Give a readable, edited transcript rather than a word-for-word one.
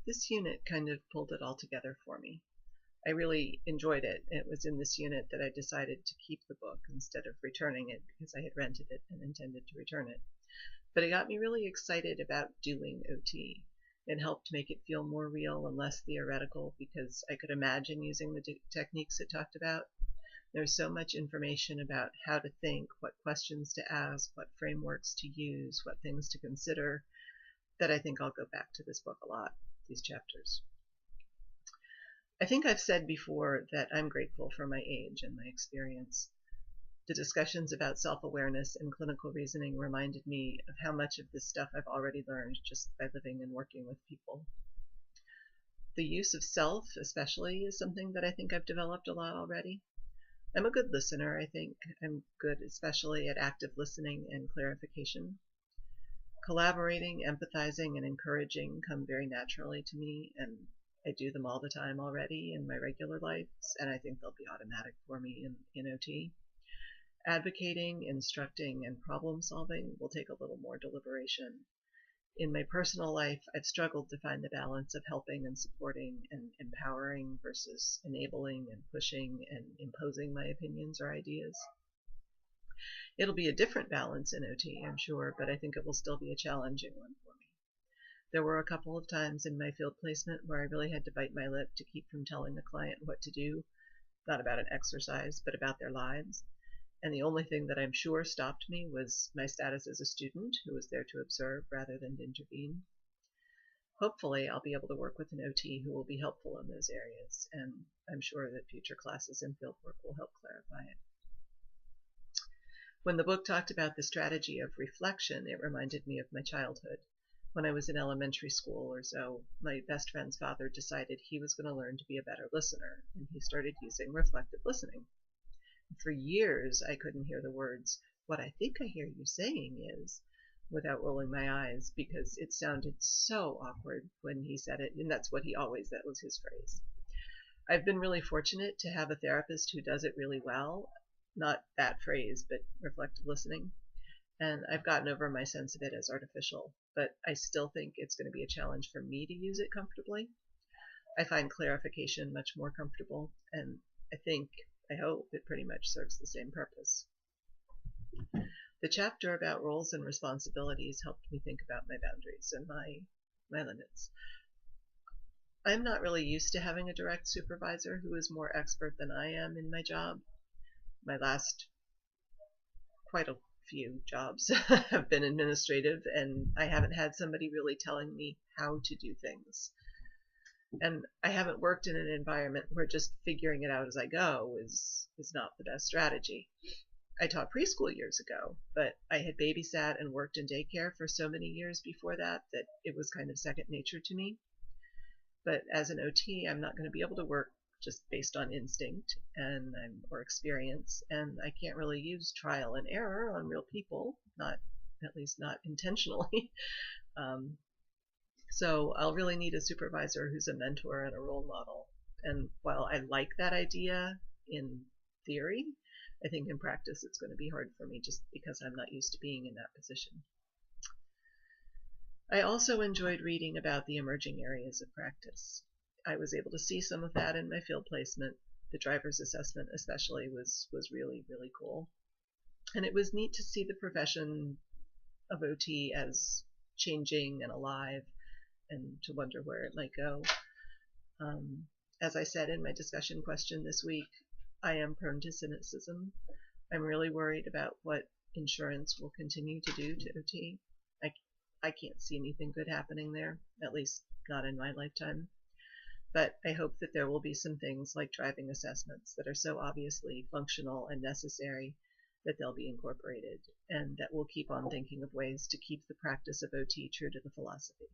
This unit kind of pulled it all together for me. I really enjoyed it. It was in this unit that I decided to keep the book instead of returning it because I had rented it and intended to return it. But it got me really excited about doing OT. It helped make it feel more real and less theoretical because I could imagine using the techniques it talked about. There's so much information about how to think, what questions to ask, what frameworks to use, what things to consider, that I think I'll go back to this book a lot, these chapters. I think I've said before that I'm grateful for my age and my experience. The discussions about self-awareness and clinical reasoning reminded me of how much of this stuff I've already learned just by living and working with people. The use of self, especially, is something that I think I've developed a lot already. I'm a good listener, I think. I'm good especially at active listening and clarification. Collaborating, empathizing, and encouraging come very naturally to me, and I do them all the time already in my regular life, and I think they'll be automatic for me in OT. Advocating, instructing, and problem solving will take a little more deliberation. In my personal life, I've struggled to find the balance of helping and supporting and empowering versus enabling and pushing and imposing my opinions or ideas. It'll be a different balance in OT, I'm sure, but I think it will still be a challenging one for me. There were a couple of times in my field placement where I really had to bite my lip to keep from telling a client what to do, not about an exercise, but about their lives. And the only thing that I'm sure stopped me was my status as a student who was there to observe rather than to intervene. Hopefully, I'll be able to work with an OT who will be helpful in those areas, and I'm sure that future classes in fieldwork will help clarify it. When the book talked about the strategy of reflection, it reminded me of my childhood. When I was in elementary school or so, my best friend's father decided he was going to learn to be a better listener, and he started using reflective listening. For years, I couldn't hear the words, "What I think I hear you saying is," without rolling my eyes, because it sounded so awkward when he said it, and that was his phrase. I've been really fortunate to have a therapist who does it really well, not that phrase, but reflective listening, and I've gotten over my sense of it as artificial, but I still think it's going to be a challenge for me to use it comfortably. I find clarification much more comfortable, and I hope it pretty much serves the same purpose. The chapter about roles and responsibilities helped me think about my boundaries and my limits. I'm not really used to having a direct supervisor who is more expert than I am in my job. My last quite a few jobs have been administrative, and I haven't had somebody really telling me how to do things. And I haven't worked in an environment where just figuring it out as I go is not the best strategy. I taught preschool years ago, but I had babysat and worked in daycare for so many years before that it was kind of second nature to me. But as an OT, I'm not going to be able to work just based on instinct or experience, and I can't really use trial and error on real people, at least not intentionally. So I'll really need a supervisor who's a mentor and a role model. And while I like that idea in theory, I think in practice it's going to be hard for me just because I'm not used to being in that position. I also enjoyed reading about the emerging areas of practice. I was able to see some of that in my field placement. The driver's assessment especially was really, really cool. And it was neat to see the profession of OT as changing and alive, and to wonder where it might go. As I said in my discussion question this week, I am prone to cynicism. I'm really worried about what insurance will continue to do to OT. I can't see anything good happening there, at least not in my lifetime. But I hope that there will be some things like driving assessments that are so obviously functional and necessary that they'll be incorporated, and that we'll keep on thinking of ways to keep the practice of OT true to the philosophy.